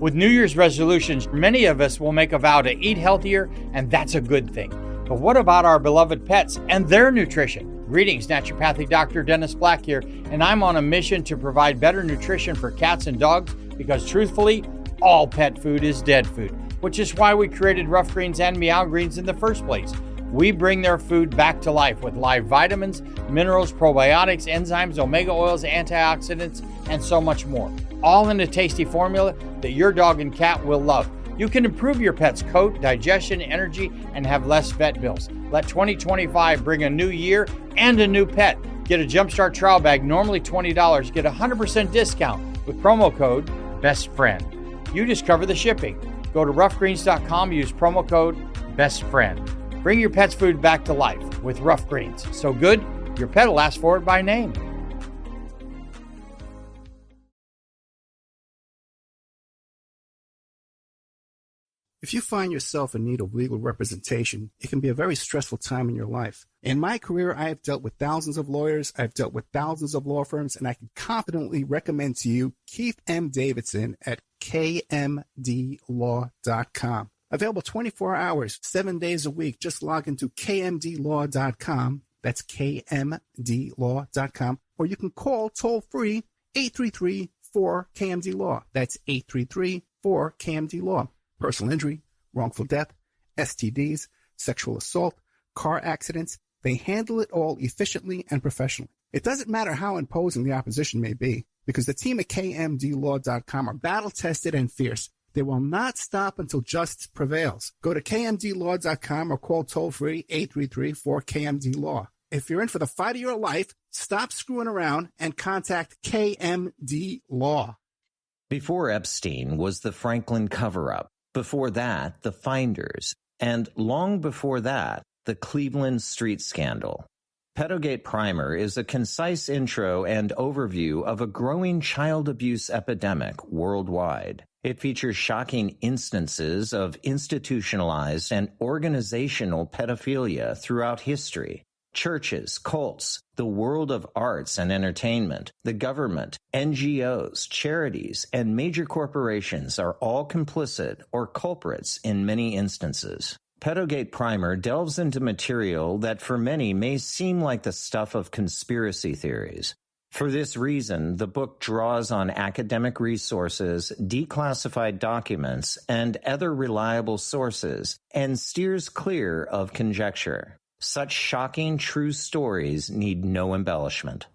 With New Year's resolutions, many of us will make a vow to eat healthier, and that's a good thing. But what about our beloved pets and their nutrition? Greetings, Naturopathic Dr. Dennis Black here, and I'm on a mission to provide better nutrition for cats and dogs because truthfully, all pet food is dead food, which is why we created Rough Greens and Meow Greens in the first place. We bring their food back to life with live vitamins, minerals, probiotics, enzymes, omega oils, antioxidants, and so much more. All in a tasty formula that your dog and cat will love. You can improve your pet's coat, digestion, energy, and have less vet bills. Let 2025 bring a new year and a new pet. Get a Jumpstart trial bag, normally $20. Get a 100% discount with promo code BESTFRIEND. You just cover the shipping. Go to roughgreens.com, use promo code BESTFRIEND. Bring your pet's food back to life with Rough Greens. So good, your pet will ask for it by name. If you find yourself in need of legal representation, it can be a very stressful time in your life. In my career, I have dealt with thousands of lawyers, I've dealt with thousands of law firms, and I can confidently recommend to you Keith M. Davidson at kmdlaw.com. Available 24 hours, 7 days a week. Just log into kmdlaw.com. That's kmdlaw.com. Or you can call toll-free 833-4KMD-LAW. That's 833-4KMD-LAW. Personal injury, wrongful death, STDs, sexual assault, car accidents. They handle it all efficiently and professionally. It doesn't matter how imposing the opposition may be, because the team at kmdlaw.com are battle-tested and fierce. They will not stop until justice prevails. Go to kmdlaw.com or call toll-free 833-4KMD-LAW. If you're in for the fight of your life, stop screwing around and contact KMD Law. Before Epstein was the Franklin cover-up. Before that, the Finders. And long before that, the Cleveland Street Scandal. Pedogate Primer is a concise intro and overview of a growing child abuse epidemic worldwide. It features shocking instances of institutionalized and organizational pedophilia throughout history. Churches, cults, the world of arts and entertainment, the government, NGOs, charities, and major corporations are all complicit or culprits in many instances. Pedogate Primer delves into material that for many may seem like the stuff of conspiracy theories. For this reason, the book draws on academic resources, declassified documents, and other reliable sources, and steers clear of conjecture. Such shocking true stories need no embellishment.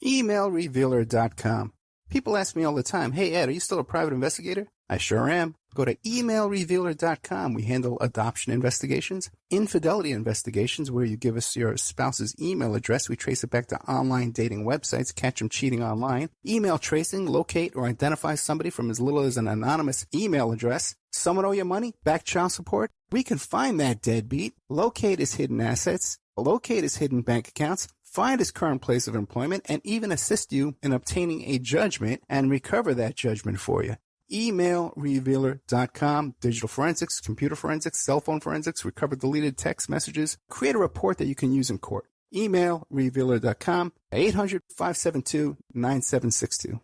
Emailrevealer.com. People ask me all the time, hey Ed, are you still a private investigator? I sure am. Go to emailrevealer.com. We handle adoption investigations, infidelity investigations, where you give us your spouse's email address. We trace it back to online dating websites, catch them cheating online. Email tracing, locate or identify somebody from as little as an anonymous email address. Someone owe you money? Back child support? We can find that deadbeat. Locate his hidden assets. Locate his hidden bank accounts. Find his current place of employment and even assist you in obtaining a judgment and recover that judgment for you. Emailrevealer.com. Digital forensics, computer forensics, cell phone forensics, recover deleted text messages. Create a report that you can use in court. Emailrevealer.com. 800-572-9762.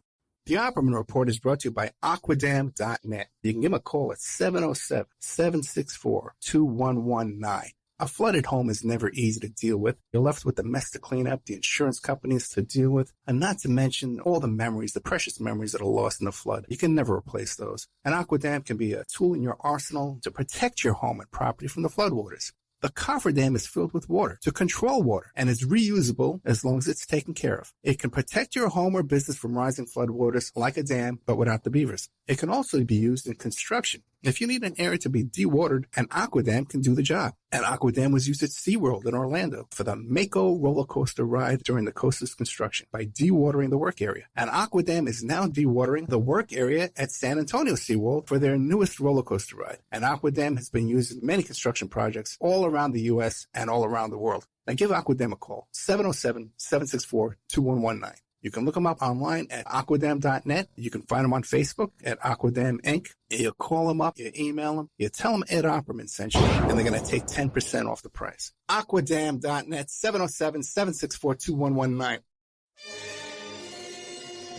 The Opperman Report is brought to you by Aquadam.net. You can give them a call at 707-764-2119. A flooded home is never easy to deal with. You're left with the mess to clean up, the insurance companies to deal with, and not to mention all the memories, the precious memories that are lost in the flood. You can never replace those. And Aquadam can be a tool in your arsenal to protect your home and property from the floodwaters. The cofferdam is filled with water to control water and is reusable as long as it's taken care of. It can protect your home or business from rising floodwaters like a dam, but without the beavers. It can also be used in construction. If you need an area to be dewatered, an Aquadam can do the job. An Aquadam was used at SeaWorld in Orlando for the Mako roller coaster ride during the coaster's construction by dewatering the work area. An Aquadam is now dewatering the work area at San Antonio SeaWorld for their newest roller coaster ride. An Aquadam has been used in many construction projects all around the U.S. and all around the world. Now give Aquadam a call, 707-764-2119. You can look them up online at aquadam.net. You can find them on Facebook at Aquadam Inc. You call them up, you email them, you tell them Ed Opperman sent you, and they're going to take 10% off the price. Aquadam.net, 707-764-2119.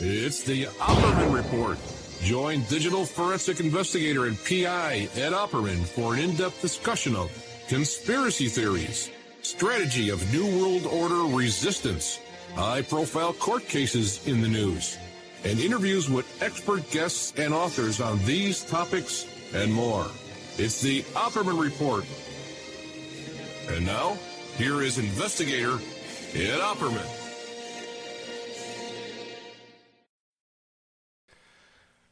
It's the Opperman Report. Join digital forensic investigator and PI Ed Opperman for an in-depth discussion of conspiracy theories, strategy of New World Order resistance, high-profile court cases in the news, and interviews with expert guests and authors on these topics and more. It's the Opperman Report. And now, here is investigator Ed Opperman.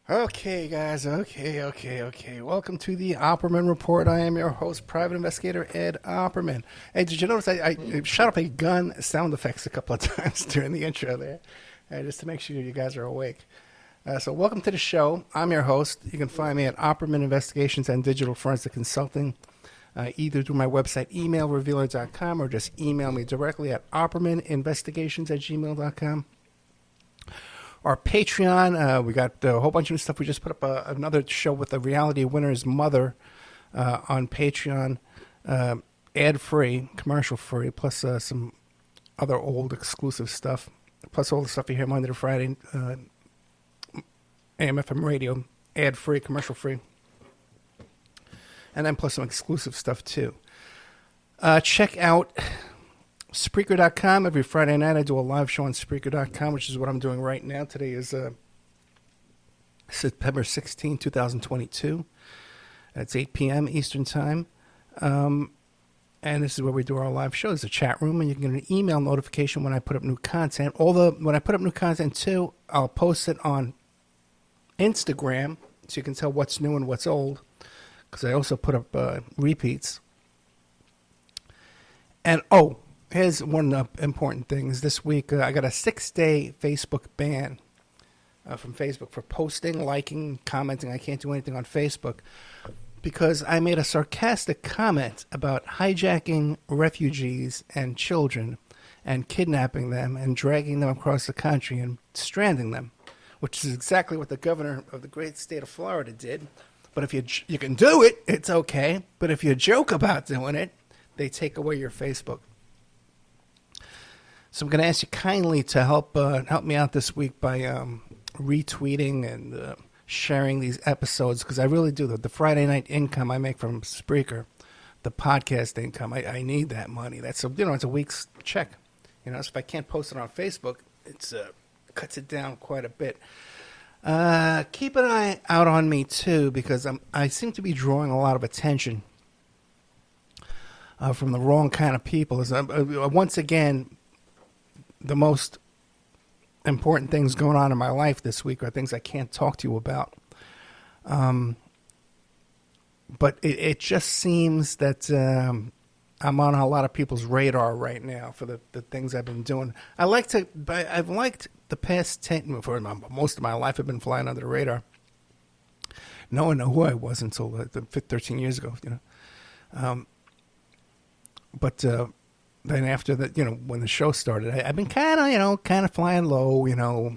Okay, guys. Okay. Welcome to the Opperman Report. I am your host, Private Investigator Ed Opperman. Hey, did you notice I shot up a gun sound effects a couple of times during the intro there, just to make sure you guys are awake. So welcome to the show. I'm your host. You can find me at Opperman Investigations and Digital Forensic Consulting, either through my website, emailrevealer.com, or just email me directly at oppermaninvestigations@gmail.com. Our Patreon, we got a whole bunch of new stuff. We just put up another show with the reality winner's mother on Patreon, ad-free, commercial-free, plus some other old exclusive stuff, plus all the stuff you hear Monday to Friday, AM/FM radio, ad-free, commercial-free, and then plus some exclusive stuff too. Check out Spreaker.com. Every Friday night I do a live show on Spreaker.com, which is what I'm doing right now. Today is September 16, 2022. It's 8 p.m. Eastern Time. And this is where we do our live shows, a chat room, and you can get an email notification when I put up new content. When I put up new content too, I'll post it on Instagram so you can tell what's new and what's old, because I also put up repeats. And here's one important thing. Is this week I got a 6-day Facebook ban from Facebook for posting, liking, commenting. I can't do anything on Facebook because I made a sarcastic comment about hijacking refugees and children and kidnapping them and dragging them across the country and stranding them, which is exactly what the governor of the great state of Florida did. But if you can do it, it's okay. But if you joke about doing it, they take away your Facebook. So I'm going to ask you kindly to help me out this week by retweeting and sharing these episodes, because I really do. The Friday night income I make from Spreaker, the podcast income, I need that money. That's it's a week's check. So if I can't post it on Facebook, it cuts it down quite a bit. Keep an eye out on me too, because I seem to be drawing a lot of attention from the wrong kind of people. Once again, the most important things going on in my life this week are things I can't talk to you about. But it just seems that I'm on a lot of people's radar right now for the things I've been doing. I've liked the past 10, for most of my life, I've been flying under the radar. No one knew who I was until 13 years ago, But then after that, when the show started, I've been kind of flying low,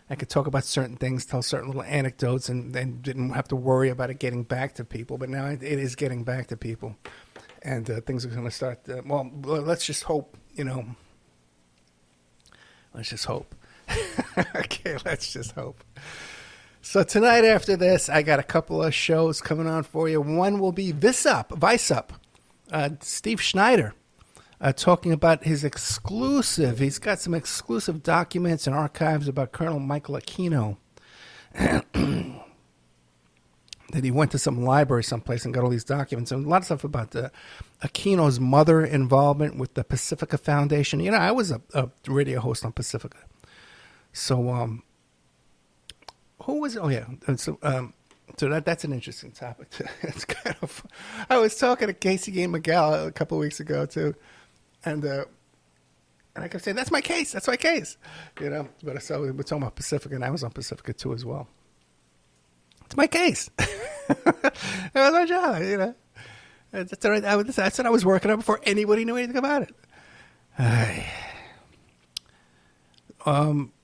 I could talk about certain things, tell certain little anecdotes, and didn't have to worry about it getting back to people. But now it is getting back to people, and things are going to start. Let's just hope, Let's just hope. Okay, let's just hope. So tonight after this, I got a couple of shows coming on for you. One will be Vice Up, Steve Schneider. Talking about his exclusive. He's got some exclusive documents and archives about Colonel Michael Aquino. That he went to some library someplace and got all these documents. And a lot of stuff about Aquino's mother involvement with the Pacifica Foundation. I was a radio host on Pacifica. So, who was... Oh, yeah. So that's an interesting topic. It's kind of... I was talking to Casey Gay McGall a couple of weeks ago, too. And I kept saying, that's my case. But so we're talking about Pacifica, and I was on Pacifica too as well. It's my case. That was my job, That's what I was working on before anybody knew anything about it.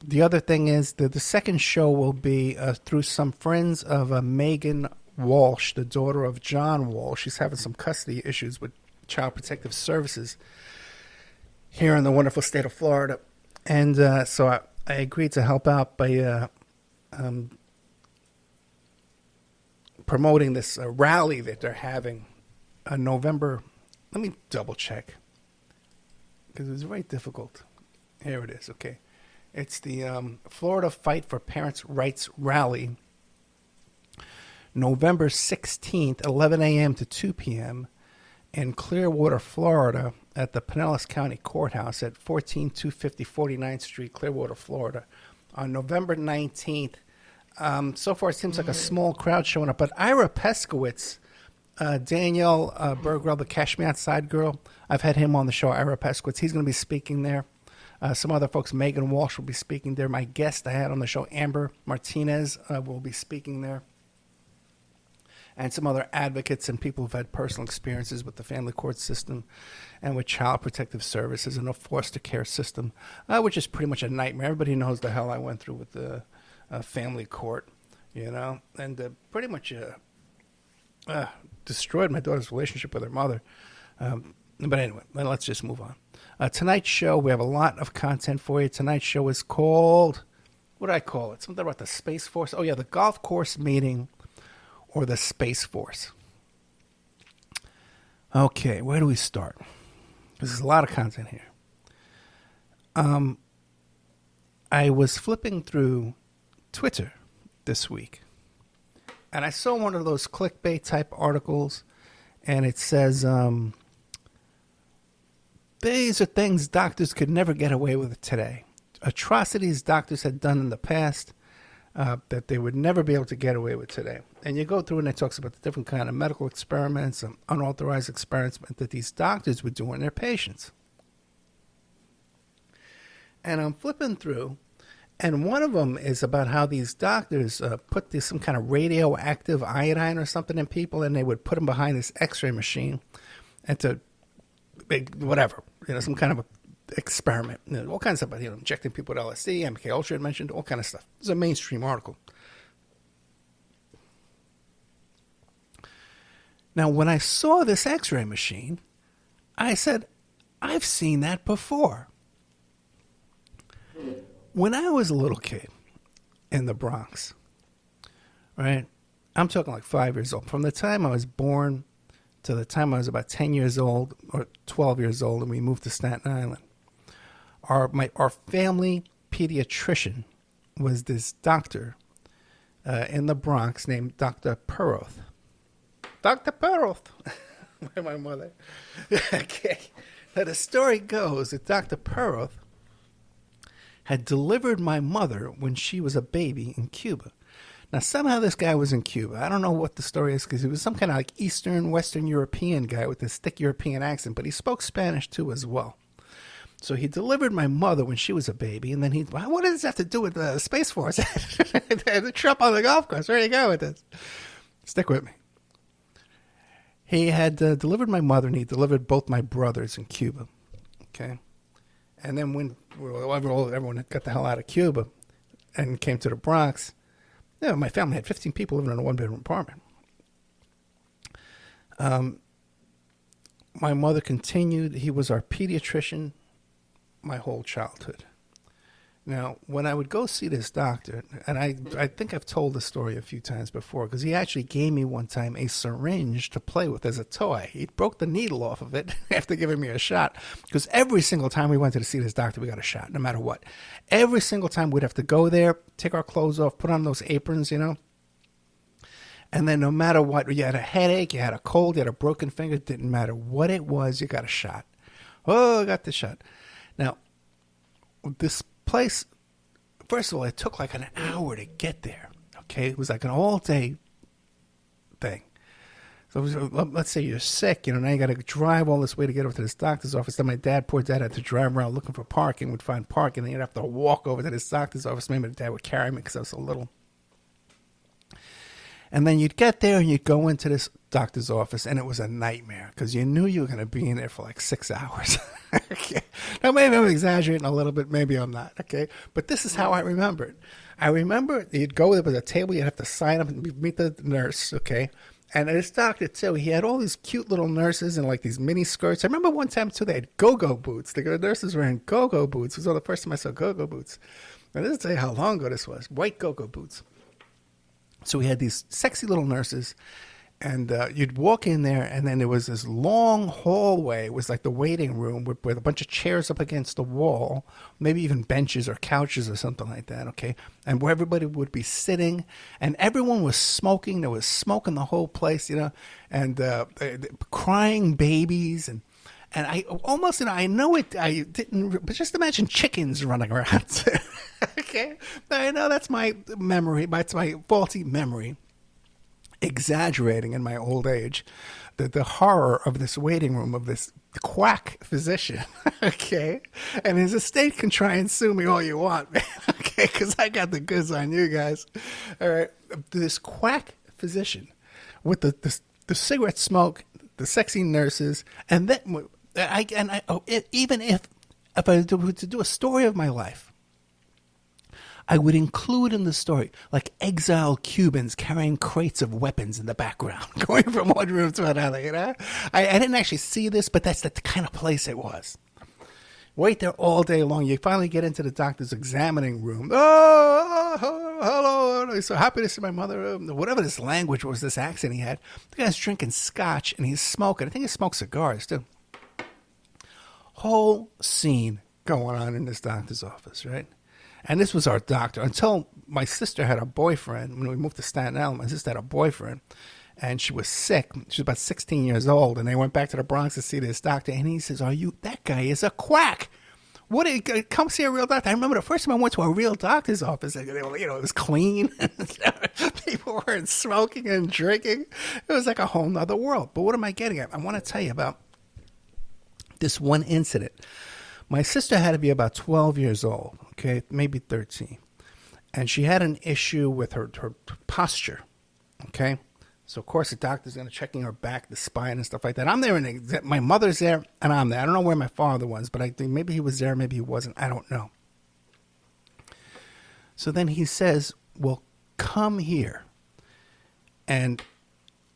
The other thing is that the second show will be through some friends of Megan Walsh, the daughter of John Walsh. She's having some custody issues with Child Protective Services here in the wonderful state of Florida. And so I agreed to help out by promoting this rally that they're having November. Let me double check because it was very difficult. Here it is. Okay. It's the Florida Fight for Parents' Rights Rally, November 16th, 11 a.m. to 2 p.m. in Clearwater, Florida, at the Pinellas County Courthouse at 14250 49th Street, Clearwater, Florida, on November 19th. So far, it seems like a small crowd showing up, but Ira Peskowitz, Danielle Bergwell, the Cash Me Outside girl, I've had him on the show, Ira Peskowitz. He's going to be speaking there. Some other folks, Megan Walsh will be speaking there. My guest I had on the show, Amber Martinez, will be speaking there. And some other advocates and people who've had personal experiences with the family court system and with child protective services and the foster care system, which is pretty much a nightmare. Everybody knows the hell I went through with the family court, and pretty much destroyed my daughter's relationship with her mother. But anyway, let's just move on. Tonight's show, we have a lot of content for you. Tonight's show is called, what did I call it? Something about the Space Force. Oh, yeah, the golf course meeting or the Space Force. Okay, where do we start? There's a lot of content here. I was flipping through Twitter this week, and I saw one of those clickbait type articles, and it says, these are things doctors could never get away with today. Atrocities doctors had done in the past that they would never be able to get away with today. And you go through and it talks about the different kind of medical experiments and unauthorized experiments that these doctors would do on their patients. And I'm flipping through, and one of them is about how these doctors put some kind of radioactive iodine or something in people, and they would put them behind this x-ray machine and to whatever, some kind of a experiment, all kinds of stuff, injecting people with LSD, MK Ultra mentioned, all kind of stuff. It's a mainstream article. Now, when I saw this x-ray machine, I said, I've seen that before. When I was a little kid in the Bronx, right, I'm talking like 5 years old, from the time I was born to the time I was about 10 years old or 12 years old, and we moved to Staten Island, our family pediatrician was this doctor in the Bronx named Dr. Perroth. Dr. Perroth. My mother. Okay. Now, the story goes that Dr. Perroth had delivered my mother when she was a baby in Cuba. Now, somehow this guy was in Cuba. I don't know what the story is, because he was some kind of like Eastern, Western European guy with this thick European accent, but he spoke Spanish too as well. So he delivered my mother when she was a baby, and then what does this have to do with the Space Force? The trip on the golf course. Where do you go with this? Stick with me. He had delivered my mother, and he delivered both my brothers in Cuba. Okay? And then when everyone got the hell out of Cuba and came to the Bronx, my family had 15 people living in a one-bedroom apartment. My mother continued. He was our pediatrician my whole childhood. Now, when I would go see this doctor, and I think I've told the story a few times before, because he actually gave me one time a syringe to play with as a toy. He broke the needle off of it after giving me a shot, because every single time we went to see this doctor, we got a shot, no matter what. Every single time we'd have to go there, take our clothes off, put on those aprons, and then no matter what, you had a headache, you had a cold, you had a broken finger, it didn't matter what it was, you got a shot. Oh, I got the shot. Now, this place, first of all, it took like an hour to get there. Okay, it was like an all-day thing. So let's say you're sick, now you got to drive all this way to get over to this doctor's office. Then my poor dad had to drive around looking for parking, would find parking, then you'd have to walk over to this doctor's office. Maybe my dad would carry me because I was so little. And then you'd get there and you'd go into this doctor's office, and it was a nightmare because you knew you were going to be in there for like 6 hours. Okay. Now, maybe I'm exaggerating a little bit. Maybe I'm not. Okay. But this is how I remember it. I remember you'd go there with a table. You'd have to sign up and meet the nurse. Okay. And this doctor, too, he had all these cute little nurses in like these mini skirts. I remember one time, too, they had go-go boots. The nurses were in go-go boots. It was the first time I saw go-go boots. And this is how long ago this was. White go-go boots. So we had these sexy little nurses, and you'd walk in there, and then there was this long hallway. It was like the waiting room with a bunch of chairs up against the wall, maybe even benches or couches or something like that, okay? And where everybody would be sitting, and everyone was smoking. There was smoke in the whole place, you know, and crying babies, and I almost, you know, I know it, I didn't, but just imagine chickens running around. Okay? I know that's my memory, that's my faulty memory. Exaggerating in my old age the horror of this waiting room of this quack physician. Okay, and his estate can try and sue me all you want, man. Okay, because I got the goods on you guys. All right, this quack physician with the cigarette smoke, the sexy nurses, and then even if I were to do a story of my life, I would include in the story like exiled Cubans carrying crates of weapons in the background, going from one room to another, you know? I didn't actually see this, but that's the kind of place it was. Wait there all day long. You finally get into the doctor's examining room. Oh, hello. I'm so happy to see my mother. Whatever this language was, this accent he had. The guy's drinking scotch and he's smoking. I think he smokes cigars too. Whole scene going on in this doctor's office, right? And this was our doctor until my sister had a boyfriend. When we moved to Staten Island, my sister had a boyfriend, and she was sick. She was about 16 years old, and they went back to the Bronx to see this doctor. And he says, that guy is a quack. Come see a real doctor. I remember the first time I went to a real doctor's office, and, you know, it was clean. People weren't smoking and drinking. It was like a whole nother world. But what am I getting at? I want to tell you about this one incident. My sister had to be about 12 years old, okay, maybe 13. And she had an issue with her posture, okay? So, of course, the doctor's going to checking her back, the spine and stuff like that. I'm there, and my mother's there, and I'm there. I don't know where my father was, but I think maybe he was there, maybe he wasn't. I don't know. So then he says, well, come here. And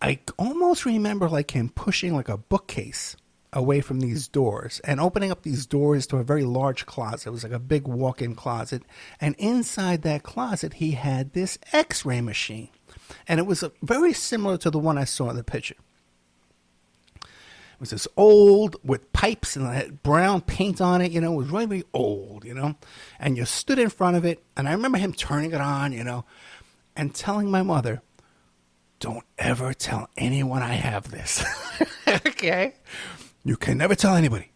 I almost remember like him pushing like a bookcase away from these doors and opening up these doors to a very large closet. It was like a big walk-in closet. And inside that closet, he had this X-ray machine. And it was very similar to the one I saw in the picture. It was this old with pipes and it had brown paint on it, you know. It was really, really old, you know. And you stood in front of it. And I remember him turning it on, you know, and telling my mother, don't ever tell anyone I have this. Okay? You can never tell anybody.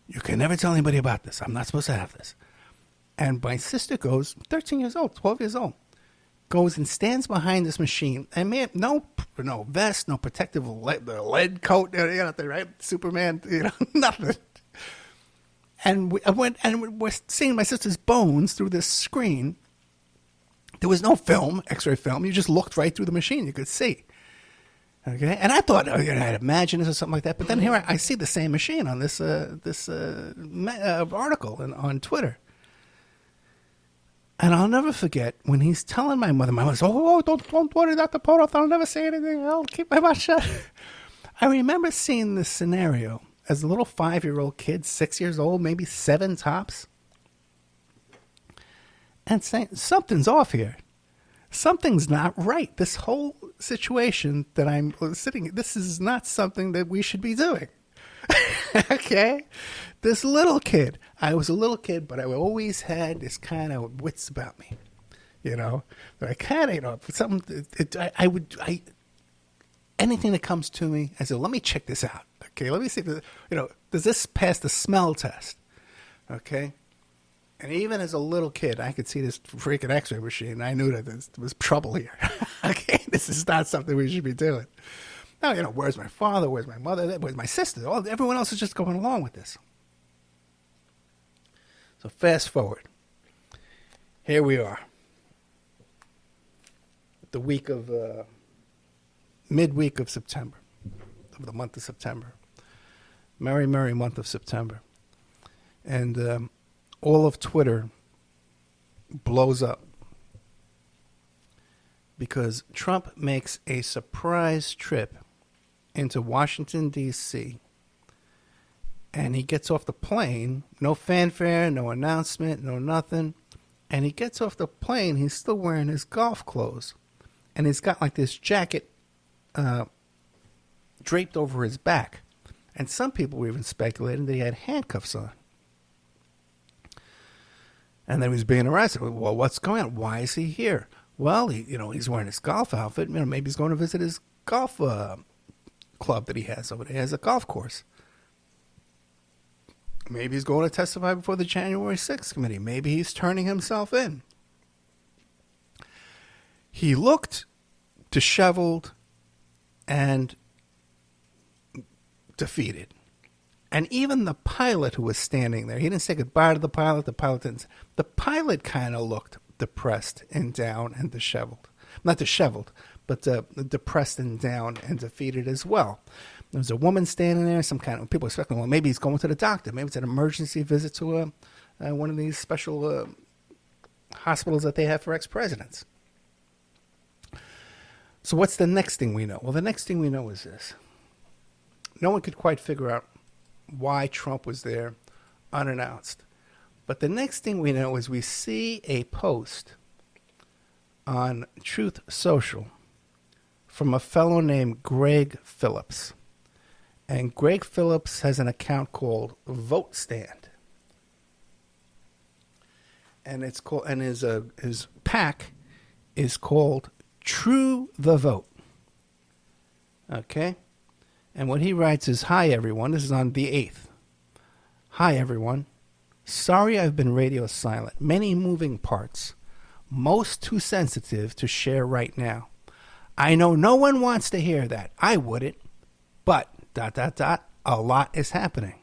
You can never tell anybody about this. I'm not supposed to have this. And my sister goes, 13 years old, 12 years old, goes and stands behind this machine. And man, no vest, no protective lead coat, you know, right? Superman, you know, nothing. And we're seeing my sister's bones through this screen. There was no film, X-ray film. You just looked right through the machine. You could see. Okay, and I thought, I'd imagine this or something like that. But then here I see the same machine on this article on Twitter. And I'll never forget when he's telling my mother says, don't worry, Dr. Poroth, I'll never say anything. I'll keep my mouth shut. I remember seeing this scenario as a little 5-year-old kid, 6 years old, maybe 7 tops, and saying, something's off here. Something's not right. This whole situation that I'm sitting, this is not something that we should be doing. Okay? This little kid, I was a little kid, but I always had this kind of wits about me. You know? That I kind of, you know, something, anything that comes to me, I said, let me check this out. Okay? Let me see, does this pass the smell test? Okay? And even as a little kid, I could see this freaking X-ray machine. I knew that there was trouble here. Okay, this is not something we should be doing. Now, where's my father? Where's my mother? Where's my sister? Everyone else is just going along with this. So fast forward. Here we are. The week of, midweek of September, of the month of September. Merry, merry month of September. And all of Twitter blows up because Trump makes a surprise trip into Washington, D.C., and he gets off the plane, no fanfare, no announcement, no nothing, and he gets off the plane, he's still wearing his golf clothes, and he's got like this jacket draped over his back. And some people were even speculating that he had handcuffs on. And then he was being arrested. Well, what's going on? Why is he here? Well, he's wearing his golf outfit. Maybe he's going to visit his golf club that he has over there. He has a golf course. Maybe he's going to testify before the January 6th committee. Maybe he's turning himself in. He looked disheveled and defeated. And even the pilot who was standing there, he didn't say goodbye to the pilot. The pilot didn't. The pilot kind of looked depressed and down and disheveled. Not disheveled, but depressed and down and defeated as well. There was a woman standing there. Some kind of people expecting, well, maybe he's going to the doctor. Maybe it's an emergency visit to one of these special hospitals that they have for ex-presidents. So what's the next thing we know? Well, the next thing we know is this. No one could quite figure out why Trump was there unannounced. But the next thing we know is we see a post on Truth Social from a fellow named Greg Phillips. And Greg Phillips has an account called Vote Stand. And it's called, and his pack is called True the Vote. Okay? And what he writes is, "Hi everyone, this is on the 8th. Hi everyone. Sorry I've been radio silent. Many moving parts. Most too sensitive to share right now. I know no one wants to hear that. I wouldn't. But, ... a lot is happening.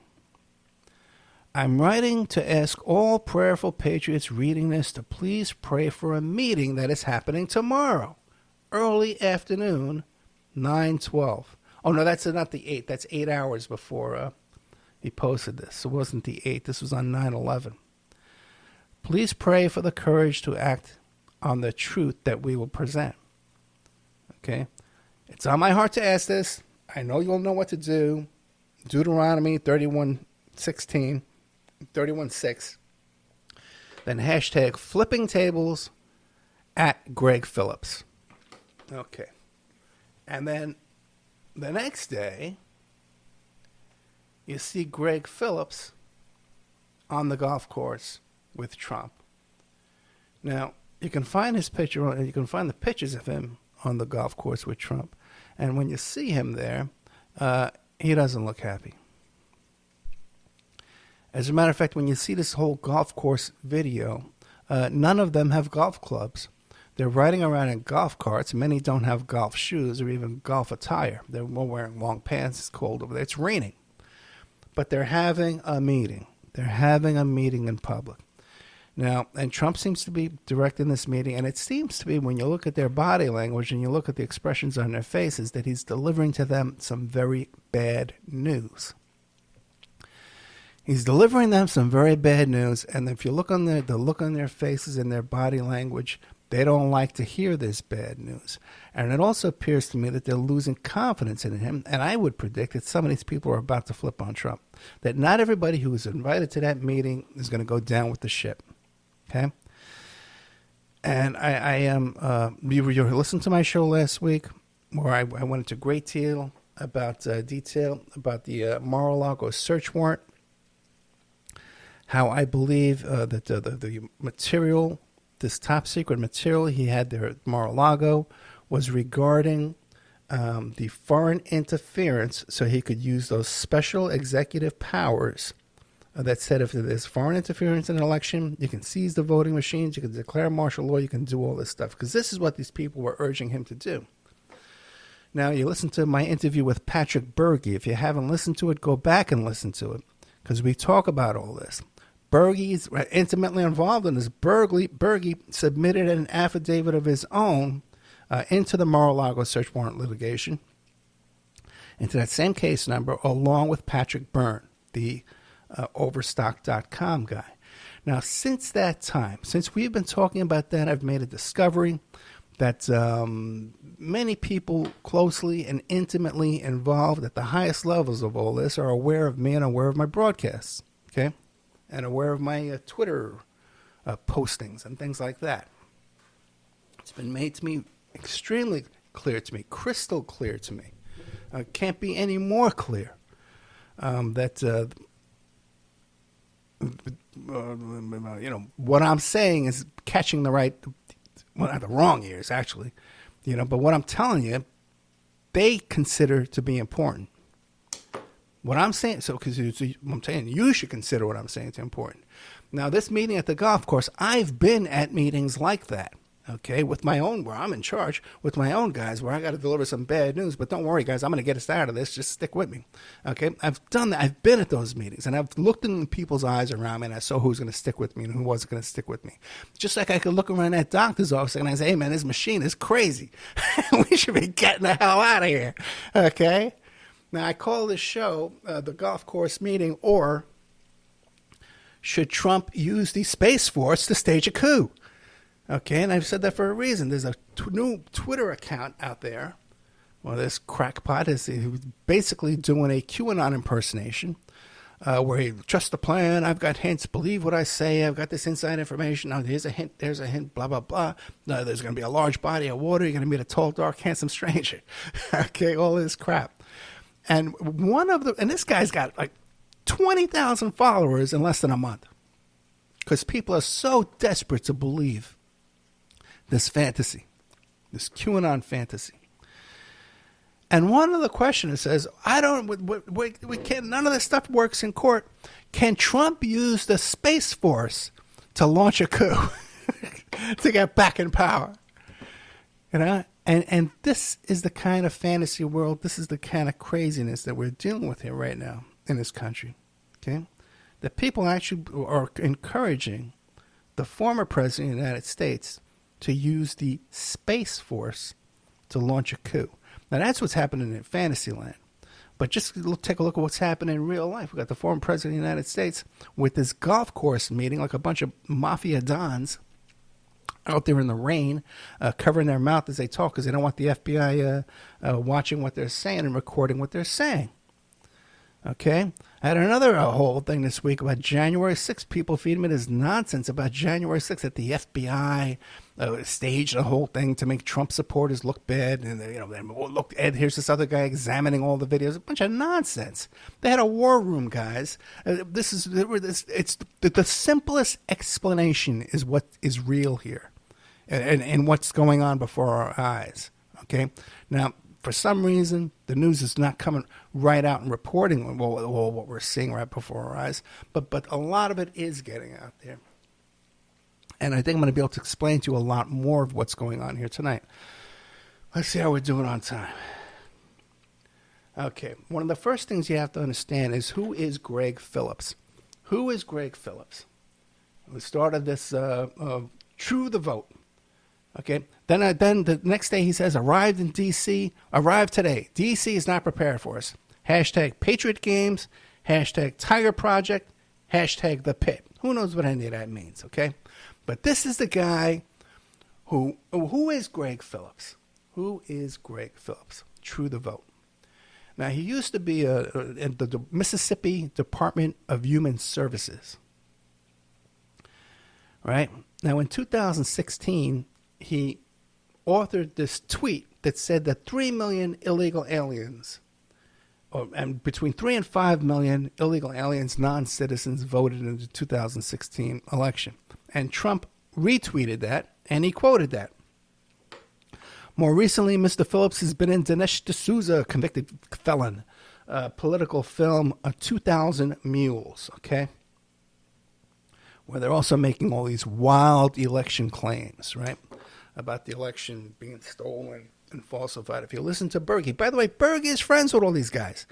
I'm writing to ask all prayerful patriots reading this to please pray for a meeting that is happening tomorrow. Early afternoon, 9:12. Oh, no, that's not the 8th. That's 8 hours before he posted this. It wasn't the 8th. This was on 9/11. Please pray for the courage to act on the truth that we will present." Okay? It's on my heart to ask this. I know you'll know what to do. Deuteronomy 31:16, 31:6. Then hashtag flipping tables at Greg Phillips. Okay. And then the next day, you see Greg Phillips on the golf course with Trump. Now, you can find his picture, you can find the pictures of him on the golf course with Trump. And when you see him there, he doesn't look happy. As a matter of fact, when you see this whole golf course video, none of them have golf clubs. They're riding around in golf carts. Many don't have golf shoes or even golf attire. They're wearing long pants. It's cold over there. It's raining. But they're having a meeting. They're having a meeting in public. Now, and Trump seems to be directing this meeting, and it seems to be, when you look at their body language and you look at the expressions on their faces, that he's delivering to them some very bad news. He's delivering them some very bad news, and if you look on the look on their faces and their body language, they don't like to hear this bad news. And it also appears to me that they're losing confidence in him, and I would predict that some of these people are about to flip on Trump. That not everybody who is invited to that meeting is going to go down with the ship. Okay? And I am, you listened to my show last week where I went into great detail about the Mar-a-Lago search warrant, how I believe that the material, this top secret material he had there at Mar-a-Lago, was regarding the foreign interference, so he could use those special executive powers that said if there's foreign interference in an election, you can seize the voting machines, you can declare martial law, you can do all this stuff. Because this is what these people were urging him to do. Now, you listen to my interview with Patrick Berge. If you haven't listened to it, go back and listen to it, because we talk about all this. Berge's intimately involved in this. Berge submitted an affidavit of his own into the Mar-a-Lago search warrant litigation, into that same case number, along with Patrick Byrne, the Overstock.com guy. Now, since that time, since we've been talking about that, I've made a discovery that many people closely and intimately involved at the highest levels of all this are aware of me and aware of my broadcasts, okay? And aware of my Twitter postings and things like that. It's been made to me extremely clear to me, crystal clear to me. Can't be any more clear that what I'm saying is catching the right, well, not the wrong ears actually, but what I'm telling you, they consider to be important. What I'm saying, because I'm saying you should consider what I'm saying to important. Now, this meeting at the golf course, I've been at meetings like that. Okay, with my own, where I'm in charge, with my own guys, where I got to deliver some bad news. But don't worry, guys, I'm going to get us out of this. Just stick with me. Okay, I've done that. I've been at those meetings, and I've looked in people's eyes around me, and I saw who's going to stick with me and who wasn't going to stick with me. Just like I could look around that doctor's office and I say, hey, man, this machine is crazy. We should be getting the hell out of here. Okay, now I call this show the golf course meeting, or should Trump use the Space Force to stage a coup? Okay, and I've said that for a reason. There's a new Twitter account out there. Well, this crackpot is basically doing a QAnon impersonation where he, trust the plan, I've got hints, believe what I say, I've got this inside information, now here's a hint, there's a hint, blah, blah, blah. No, there's going to be a large body of water, you're going to meet a tall, dark, handsome stranger. Okay, all this crap. And this guy's got like 20,000 followers in less than a month because people are so desperate to believe this fantasy, this QAnon fantasy. And one of the questioners says, we can't, none of this stuff works in court. Can Trump use the Space Force to launch a coup to get back in power? And this is the kind of fantasy world, this is the kind of craziness that we're dealing with here right now in this country. Okay? The people actually are encouraging the former president of the United States to use the Space Force to launch a coup. Now, that's what's happening in Fantasyland. But just take a look at what's happening in real life. We've got the former president of the United States with this golf course meeting, like a bunch of mafia dons out there in the rain, covering their mouth as they talk because they don't want the FBI watching what they're saying and recording what they're saying. Okay? I had another whole thing this week about January 6th. People feeding me this nonsense about January 6th that the FBI staged a whole thing to make Trump supporters look bad. And, look, Ed, here's this other guy examining all the videos. A bunch of nonsense. They had a war room, guys. It's the simplest explanation is what is real here and what's going on before our eyes. Okay? Now, for some reason, the news is not coming right out and reporting what we're seeing right before our eyes, but a lot of it is getting out there. And I think I'm going to be able to explain to you a lot more of what's going on here tonight. Let's see how we're doing on time. Okay, one of the first things you have to understand is who is Greg Phillips? Who is Greg Phillips? We started this True the Vote. Okay. Then the next day he says, arrived in D.C., arrived today. D.C. is not prepared for us. Hashtag Patriot Games, hashtag Tiger Project, hashtag The Pit. Who knows what any of that means, okay? But this is the guy who is Greg Phillips? Who is Greg Phillips? True the Vote. Now, he used to be in the Mississippi Department of Human Services. Right? Now, in 2016, he authored this tweet that said that 3 million illegal aliens, and between 3 and 5 million illegal aliens, non-citizens, voted in the 2016 election. And Trump retweeted that, and he quoted that. More recently, Mr. Phillips has been in Dinesh D'Souza, convicted felon, political film, 2,000 Mules, okay? Where they're also making all these wild election claims, right? About the election being stolen and falsified. If you listen to Berge, by the way, Berge is friends with all these guys.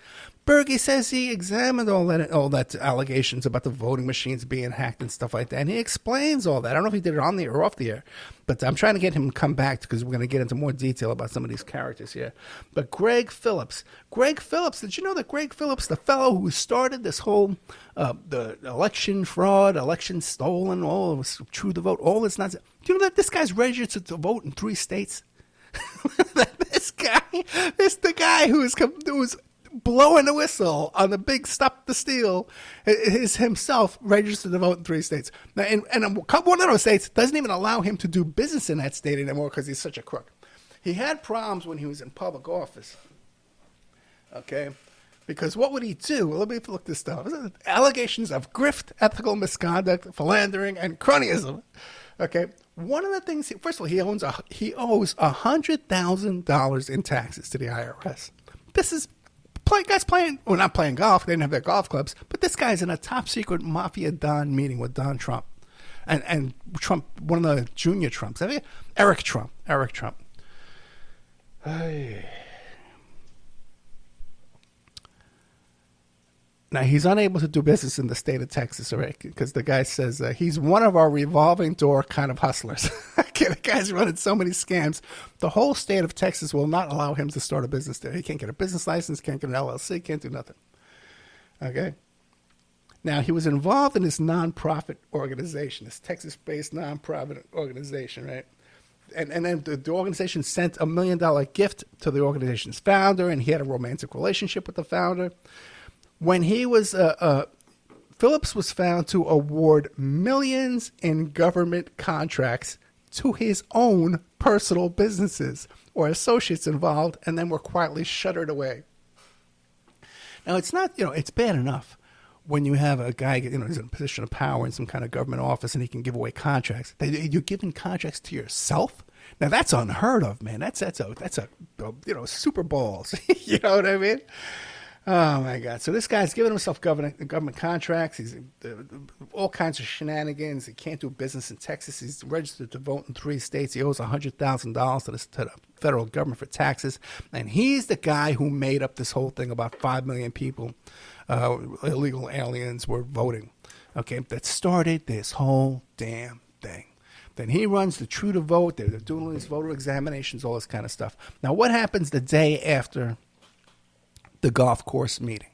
Berge says he examined all that allegations about the voting machines being hacked and stuff like that, and he explains all that. I don't know if he did it on the air or off the air, but I'm trying to get him to come back because we're going to get into more detail about some of these characters here. But Greg Phillips, did you know that Greg Phillips, the fellow who started this whole the election fraud, election stolen, all it was True the Vote, all this nonsense? Do you know that this guy's registered to vote in 3 states? The guy who was blowing the whistle on the big Stop the Steal is himself registered to vote in 3 states. Now, and one of those states doesn't even allow him to do business in that state anymore because he's such a crook. He had problems when he was in public office. Okay? Because what would he do? Well, let me look this stuff. Allegations of grift, ethical misconduct, philandering, and cronyism. Okay? One of the things, first of all, he owes $100,000 in taxes to the IRS. This is guys playing, well, not playing golf. They didn't have their golf clubs. But this guy's in a top secret mafia Don meeting with Don Trump. And Trump, one of the junior Trumps. Eric Trump. Hey. Now, he's unable to do business in the state of Texas, right? Because the guy says he's one of our revolving door kind of hustlers. Okay, the guy's running so many scams. The whole state of Texas will not allow him to start a business there. He can't get a business license, can't get an LLC, can't do nothing. Okay? Now, he was involved in this nonprofit organization, this Texas-based nonprofit organization, right? And then the organization sent $1 million gift to the organization's founder, and he had a romantic relationship with the founder. When he was, Phillips was found to award millions in government contracts to his own personal businesses or associates involved, and then were quietly shuttered away. Now, it's not, it's bad enough when you have a guy, he's in a position of power in some kind of government office and he can give away contracts. You're giving contracts to yourself? Now, that's unheard of, man. That's Super Bowls. You know what I mean? Oh, my God. So this guy's giving himself government contracts. He's all kinds of shenanigans. He can't do business in Texas. He's registered to vote in 3 states. He owes $100,000 to the federal government for taxes. And he's the guy who made up this whole thing about 5 million people, illegal aliens, were voting. Okay, that started this whole damn thing. Then he runs the True to Vote. They're doing these voter examinations, all this kind of stuff. Now, what happens the day after the golf course meeting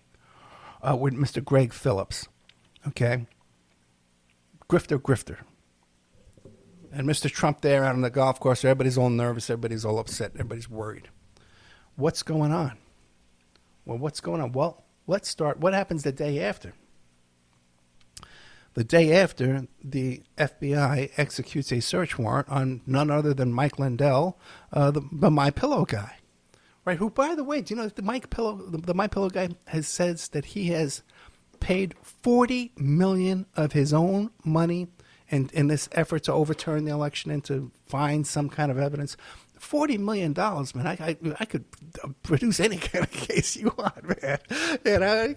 with Mr. Greg Phillips? Okay. Grifter. And Mr. Trump there out on the golf course, everybody's all nervous, everybody's all upset, everybody's worried. What's going on? Well, what's going on? Well, let's start. What happens the day after? The day after, the FBI executes a search warrant on none other than Mike Lindell, the MyPillow guy. Right, who, by the way, do you know the MyPillow guy says that he has paid $40 million of his own money in this effort to overturn the election and to find some kind of evidence. $40 million, man. I could produce any kind of case you want, man.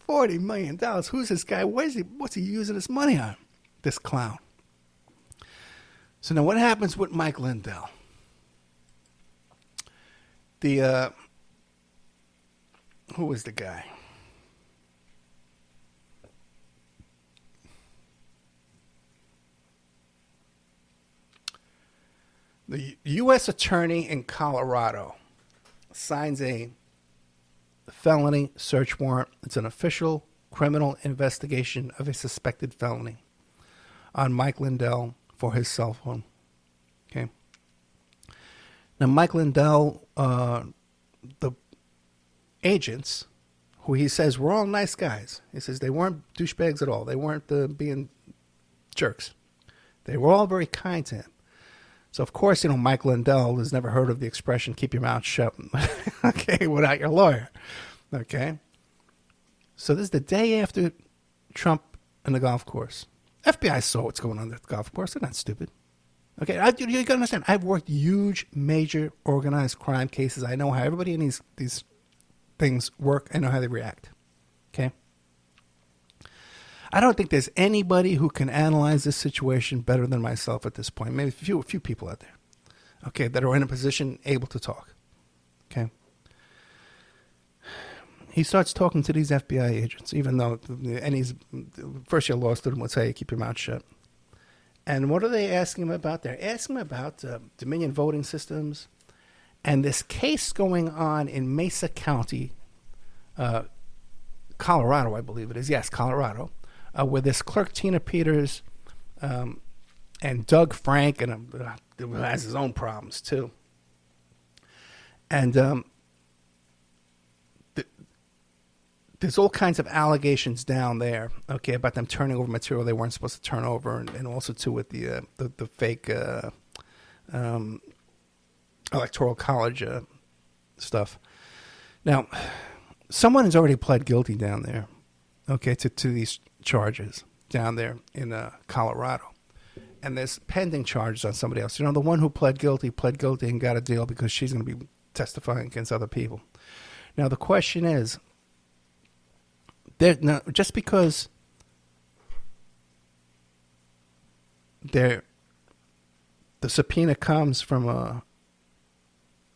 $40 million. Who's this guy? What's he using his money on? This clown. So now what happens with Mike Lindell? Who was the guy? The U.S. attorney in Colorado signs a felony search warrant. It's an official criminal investigation of a suspected felony on Mike Lindell for his cell phone. Okay. Now, Mike Lindell, the agents, who he says were all nice guys. He says they weren't douchebags at all. They weren't being jerks. They were all very kind to him. So, of course, Mike Lindell has never heard of the expression, keep your mouth shut, okay, without your lawyer, okay? So this is the day after Trump and the golf course. FBI saw what's going on at the golf course. They're not stupid. Okay, you got to understand, I've worked huge, major, organized crime cases. I know how everybody in these things work. I know how they react, okay? I don't think there's anybody who can analyze this situation better than myself at this point. Maybe a few people out there, okay, that are in a position able to talk, okay? He starts talking to these FBI agents, even though, and he's first-year law student would say, keep your mouth shut. And what are they asking him about? They're asking him about Dominion voting systems and this case going on in Mesa County, Colorado, I believe it is. Yes, Colorado. Where this clerk, Tina Peters, and Doug Frank, and who has his own problems, too. And there's all kinds of allegations down there, okay, about them turning over material they weren't supposed to turn over, and also, too, with the fake electoral college stuff. Now, someone has already pled guilty down there, okay, to these charges down there in Colorado. And there's pending charges on somebody else. You know, the one who pled guilty and got a deal because she's going to be testifying against other people. Now, the question is, now, just because the subpoena comes from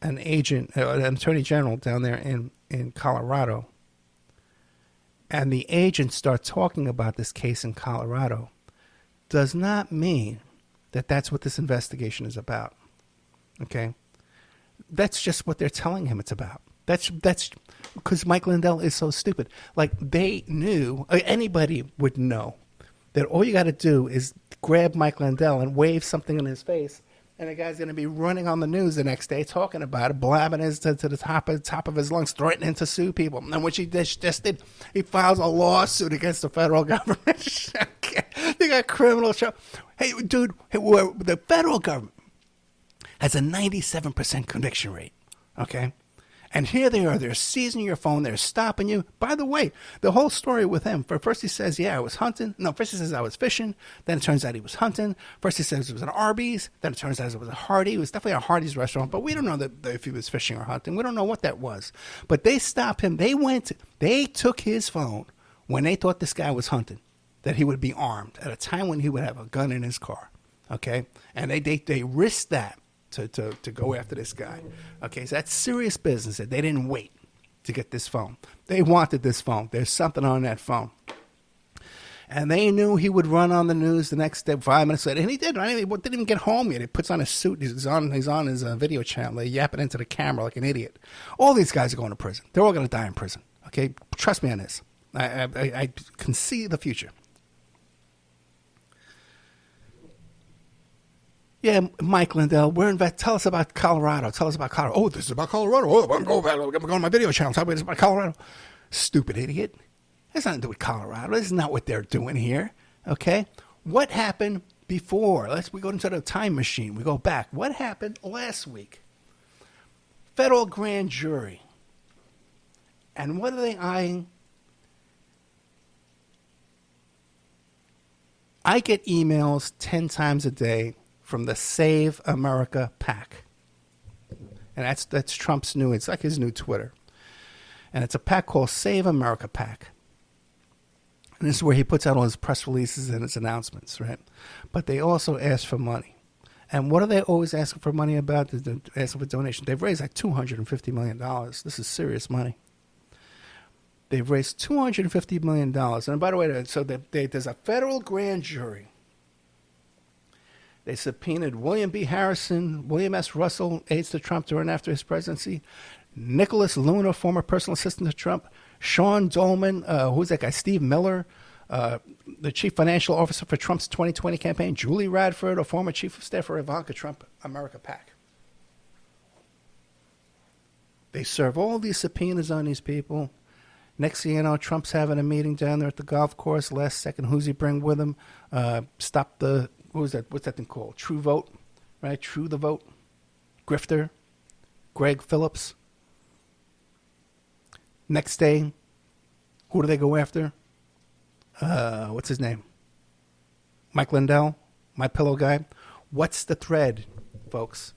an agent, an attorney general down there in Colorado, and the agent starts talking about this case in Colorado, does not mean that that's what this investigation is about. Okay? That's just what they're telling him it's about. That's because Mike Lindell is so stupid. Like, they knew, anybody would know, that all you got to do is grab Mike Lindell and wave something in his face, and the guy's going to be running on the news the next day talking about it, blabbing his to the top of his lungs, threatening to sue people. And which he just did, he files a lawsuit against the federal government. They got criminal show. Hey, dude, the federal government has a 97% conviction rate, okay? And here they are. They're seizing your phone. They're stopping you. By the way, the whole story with him, first he says, yeah, I was hunting. No, first he says I was fishing. Then it turns out he was hunting. First he says it was an Arby's. Then it turns out it was a Hardy. It was definitely a Hardy's restaurant. But we don't know if he was fishing or hunting. We don't know what that was. But they stopped him. They took his phone when they thought this guy was hunting, that he would be armed at a time when he would have a gun in his car. Okay? And they risked that to go after this guy. Okay, so that's serious business. They didn't wait to get this phone. They wanted this phone. There's something on that phone. And they knew he would run on the news the next day, 5 minutes later. And he did. Right? He didn't even get home yet. He puts on his suit. He's on his video channel. He's yapping into the camera like an idiot. All these guys are going to prison. They're all going to die in prison. Okay? Trust me on this. I can see the future. Yeah, Mike Lindell, tell us about Colorado. Tell us about Colorado. Oh, this is about Colorado. Oh, I'm going to my video channel. Tell me this is about Colorado. Stupid idiot. That's nothing to do with Colorado. This is not what they're doing here. Okay? What happened before? We go into the time machine. We go back. What happened last week? Federal grand jury. And what are they eyeing? I get emails 10 times a day from the Save America PAC. And that's Trump's new, it's like his new Twitter. And it's a PAC called Save America PAC. And this is where he puts out all his press releases and his announcements, right? But they also ask for money. And what are they always asking for money about? They're asking for donations. They've raised like $250 million. This is serious money. They've raised $250 million. And by the way, so there's a federal grand jury. They subpoenaed William B. Harrison, William S. Russell, aides to Trump during and after his presidency, Nicholas Luna, former personal assistant to Trump, Sean Dolman, who's that guy, Steve Miller, the chief financial officer for Trump's 2020 campaign, Julie Radford, a former chief of staff for Ivanka Trump, America PAC. They serve all these subpoenas on these people. Next thing you know, Trump's having a meeting down there at the golf course. Last second, who's he bring with him? Stop the... What's that thing called? True Vote, right? True the Vote. Grifter. Greg Phillips. Next day, who do they go after? What's his name? Mike Lindell, My Pillow guy. What's the thread, folks?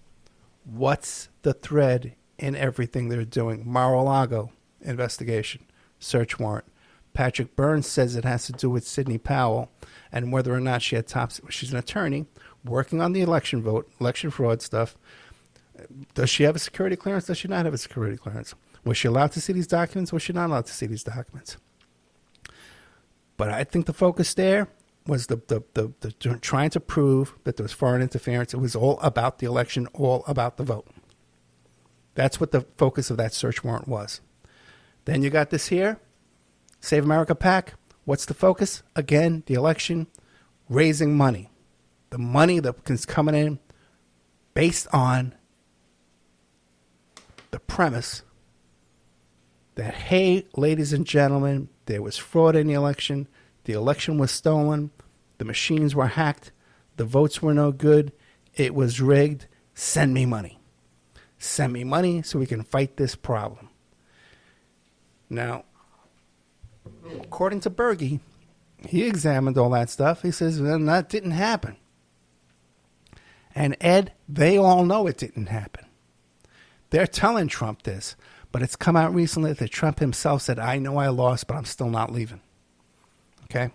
What's the thread in everything they're doing? Mar-a-Lago investigation, search warrant. Patrick Burns says it has to do with Sidney Powell and whether or not she had she's an attorney working on the election fraud stuff. Does she have a security clearance? Does she not have a security clearance? Was she allowed to see these documents? Was she not allowed to see these documents? But I think the focus there was the trying to prove that there was foreign interference. It was all about the election, all about the vote. That's what the focus of that search warrant was. Then you got this here. Save America PAC, what's the focus? Again, the election, raising money. The money that's coming in based on the premise that, hey, ladies and gentlemen, there was fraud in the election was stolen, the machines were hacked, the votes were no good, it was rigged, send me money. Send me money so we can fight this problem. Now, according to Berge, he examined all that stuff. He says, well, that didn't happen. And Ed, they all know it didn't happen. They're telling Trump this, but it's come out recently that Trump himself said, I know I lost, but I'm still not leaving. Okay?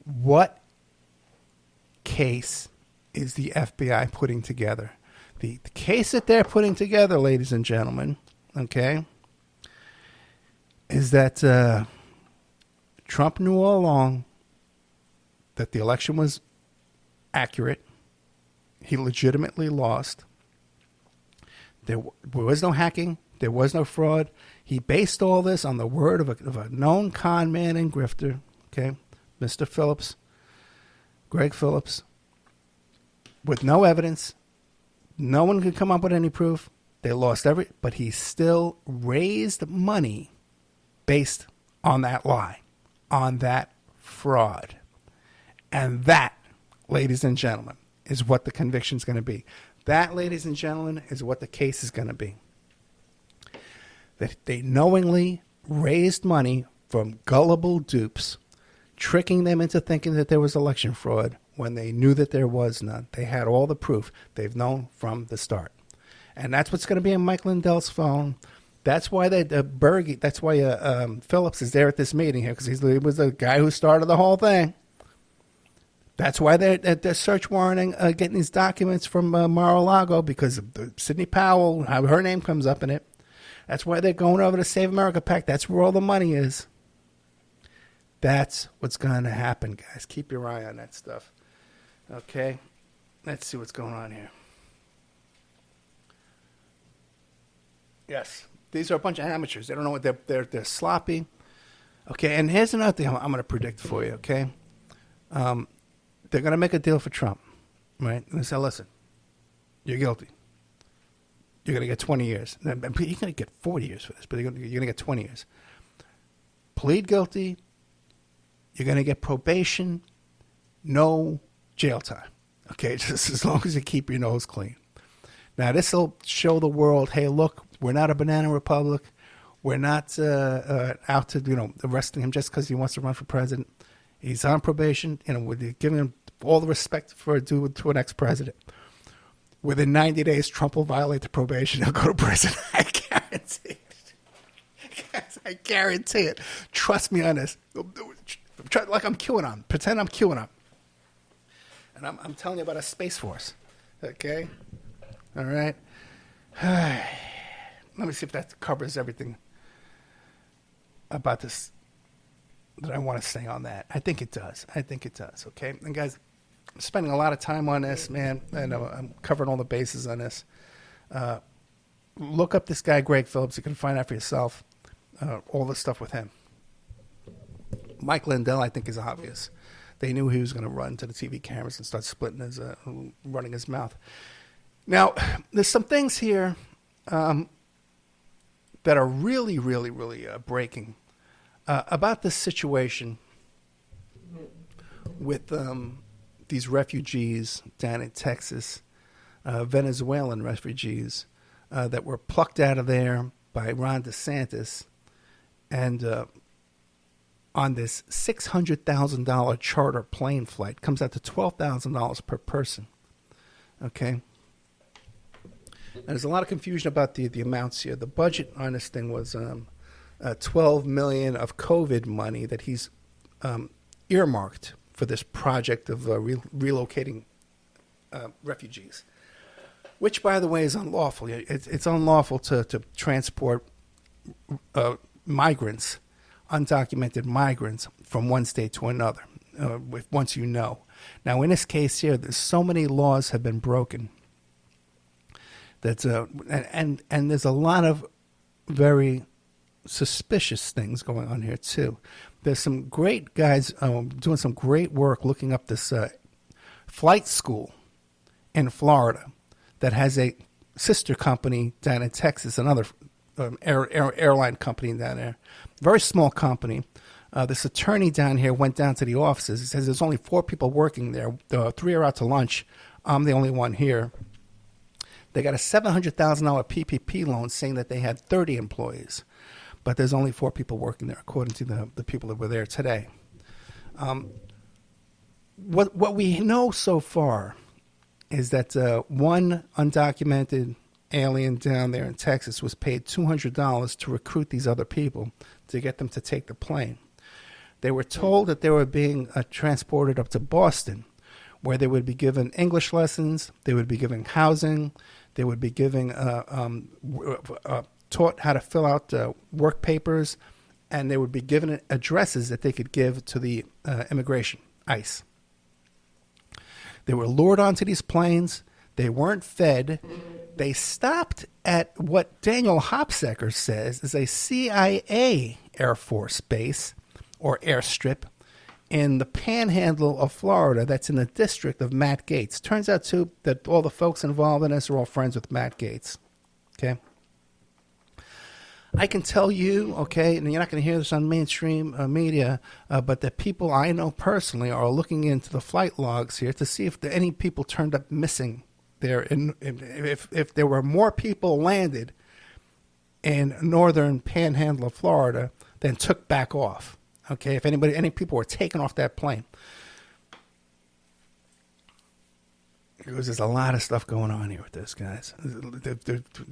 What case is the FBI putting together? The case that they're putting together, ladies and gentlemen, okay, is that Trump knew all along that the election was accurate. He legitimately lost. There was no hacking. There was no fraud. He based all this on the word of a known con man and grifter, okay, Mr. Phillips, Greg Phillips, with no evidence. No one could come up with any proof. They lost but he still raised money based on that lie, on that fraud. And that, ladies and gentlemen, is what the conviction is going to be. That, ladies and gentlemen, is what the case is going to be. That they knowingly raised money from gullible dupes, tricking them into thinking that there was election fraud when they knew that there was none. They had all the proof. They've known from the start. And that's what's going to be in Mike Lindell's phone. That's why Phillips is there at this meeting here, because he was the guy who started the whole thing. That's why they're search warranting getting these documents from Mar-a-Lago, because of Sidney Powell, how her name comes up in it. That's why they're going over to Save America PAC. That's where all the money is. That's what's going to happen, guys. Keep your eye on that stuff. Okay? Let's see what's going on here. Yes. These are a bunch of amateurs. They don't know what they're sloppy. Okay, and here's another thing I'm going to predict for you, okay? They're going to make a deal for Trump, right? And they say, listen, you're guilty. You're going to get 20 years. You're going to get 40 years for this, but you're going to get 20 years. Plead guilty. You're going to get probation. No jail time. Okay, just as long as you keep your nose clean. Now, this will show the world, hey, look, we're not a banana republic. We're not out to, arresting him just because he wants to run for president. He's on probation. We're giving him all the respect for due to an ex-president. Within 90 days, Trump will violate the probation. He'll go to prison. I guarantee it. Guys, I guarantee it. Trust me on this. Like I'm QAnon. Pretend I'm QAnon. And I'm telling you about a Space Force. Okay? All right? Let me see if that covers everything about this that I want to say on that. I think it does. Okay? And guys, I'm spending a lot of time on this, man. And I'm covering all the bases on this. Look up this guy, Greg Phillips. You can find out for yourself all the stuff with him. Mike Lindell, I think, is obvious. They knew he was going to run to the TV cameras and start splitting running his mouth. Now, there's some things here that are really, really, really breaking about this situation with these refugees down in Texas, Venezuelan refugees that were plucked out of there by Ron DeSantis and on this $600,000 charter plane flight. Comes out to $12,000 per person. Okay? And there's a lot of confusion about the amounts here. The budget on this thing was $12 million of COVID money that he's earmarked for this project of relocating refugees, which, by the way, is unlawful. It's unlawful to transport migrants, undocumented migrants, from one state to another, once you know. Now, in this case here, there's so many laws have been broken. That's and there's a lot of very suspicious things going on here too. There's some great guys doing some great work looking up this flight school in Florida that has a sister company down in Texas, another airline company down there. Very small company. This attorney down here went down to the offices. He says there's only 4 people working there. 3 are out to lunch. I'm the only one here. They got a $700,000 PPP loan saying that they had 30 employees, but there's only 4 people working there, according to the people that were there today. What we know so far is that one undocumented alien down there in Texas was paid $200 to recruit these other people to get them to take the plane. They were told that they were being transported up to Boston, where they would be given English lessons, they would be given housing, they would be giving taught how to fill out work papers, and they would be given addresses that they could give to the immigration, ICE. They were lured onto these planes. They weren't fed. They stopped at what Daniel Hopsecker says is a CIA Air Force base or airstrip in the panhandle of Florida that's in the district of Matt Gaetz. Turns out, too, that all the folks involved in this are all friends with Matt Gaetz. Okay? I can tell you, okay, and you're not going to hear this on mainstream media, but the people I know personally are looking into the flight logs here to see if any people turned up missing there. If there were more people landed in northern panhandle of Florida than took back off. Okay, if any people were taken off that plane. Because there's a lot of stuff going on here with this, guys.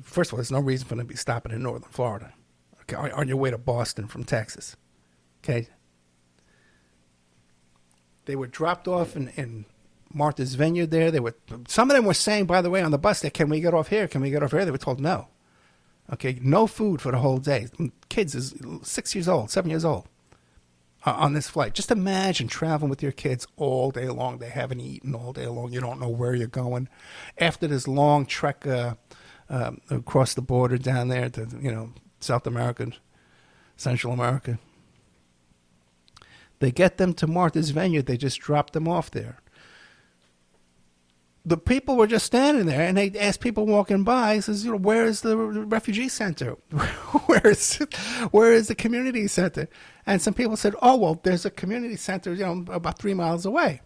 First of all, there's no reason for them to be stopping in northern Florida. Okay, on your way to Boston from Texas. Okay. They were dropped off in Martha's Vineyard there. Some of them were saying, by the way, on the bus there, can we get off here? Can we get off here? They were told no. Okay, no food for the whole day. Kids is 6 years old, 7 years old. On this flight. Just imagine traveling with your kids all day long. They haven't eaten all day long. You don't know where you're going. After this long trek across the border down there to, South America, Central America, they get them to Martha's Vineyard. They just drop them off there. The people were just standing there, and they asked people walking by, says, where is the refugee center? Where is the community center? And some people said, oh, well, there's a community center, about 3 miles away.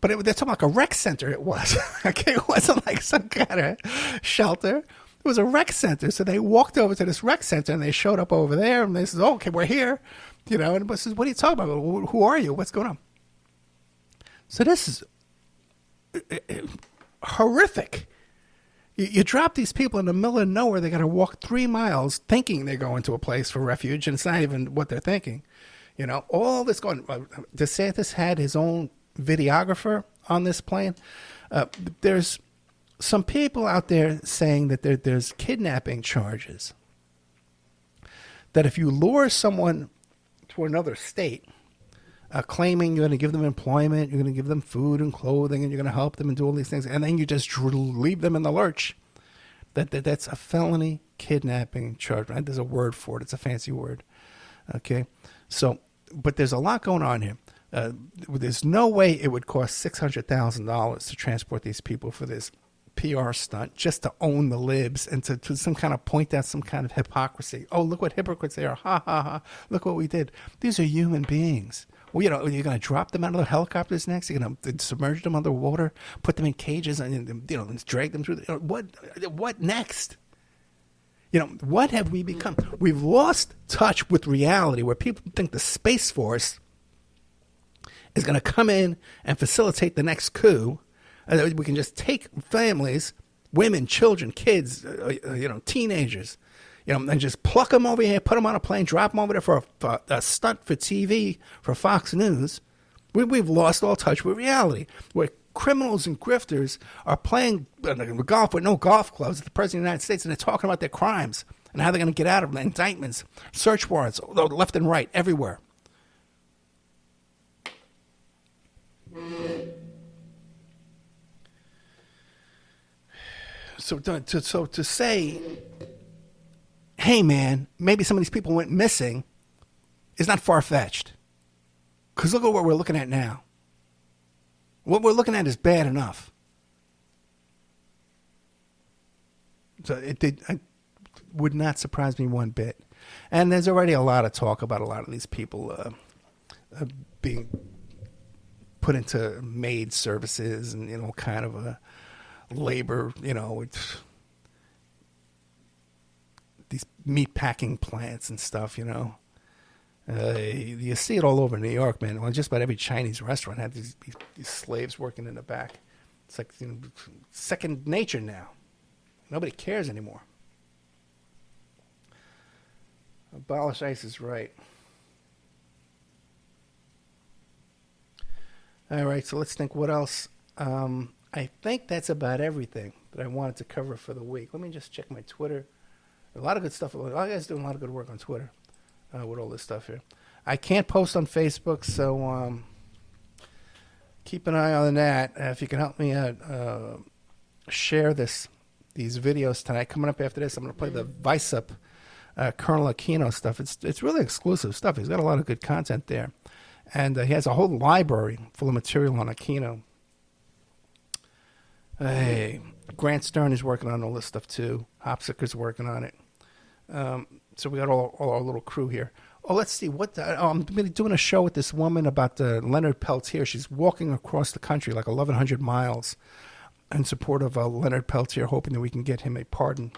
But they're talking like a rec center it was. Okay, it wasn't like some kind of shelter. It was a rec center. So they walked over to this rec center, and they showed up over there, and they said, oh, okay, we're here. And it says, what are you talking about? Who are you? What's going on? So this is horrific. You drop these people in the middle of nowhere. They got to walk 3 miles thinking they're going to a place for refuge, and it's not even what they're thinking. All this going. DeSantis had his own videographer on this plane. There's some people out there saying that there's kidnapping charges. That if you lure someone to another state, claiming you're going to give them employment, you're going to give them food and clothing, and you're going to help them and do all these things, and then you just leave them in the lurch, that's a felony kidnapping charge. Right? There's a word for it. It's a fancy word. Okay? So, but there's a lot going on here. There's no way it would cost $600,000 to transport these people for this PR stunt just to own the libs and to some kind of point out some kind of hypocrisy. Oh, look what hypocrites they are. Ha, ha, ha. Look what we did. These are human beings. Well, you're going to drop them out of the helicopters next. You're going to submerge them underwater, put them in cages, and drag them through. What next? What have we become? We've lost touch with reality, where people think the Space Force is going to come in and facilitate the next coup. We can just take families, women, children, kids, teenagers, and just pluck them over here, put them on a plane, drop them over there for a stunt for TV, for Fox News. We've lost all touch with reality, where criminals and grifters are playing golf with no golf clubs at the President of the United States, and they're talking about their crimes and how they're going to get out of them, indictments, search warrants, left and right, everywhere. So to say, hey, man, maybe some of these people went missing is not far-fetched. Because look at what we're looking at now. What we're looking at is bad enough. So it would not surprise me one bit. And there's already a lot of talk about a lot of these people being put into maid services and, kind of a labor, these meat packing plants and stuff, you know. You see it all over New York, man. Well, just about every Chinese restaurant had these slaves working in the back. It's like, you know, second nature now. Nobody cares anymore. Abolish ICE is right. All right, so let's think what else. I think that's about everything that I wanted to cover for the week. Let me just check my Twitter. A lot of good stuff. A lot of guys doing a lot of good work on Twitter with all this stuff here. I can't post on Facebook, so keep an eye on that. If you can help me share these videos tonight. Coming up after this, I'm going to play the Vice Up Colonel Aquino stuff. It's really exclusive stuff. He's got a lot of good content there. And he has a whole library full of material on Aquino. Hey, Grant Stern is working on all this stuff too. Hopsicker's working on it. So we got all our little crew here. Oh, let's see. I'm doing a show with this woman about Leonard Peltier. She's walking across the country like 1,100 miles in support of Leonard Peltier, hoping that we can get him a pardon.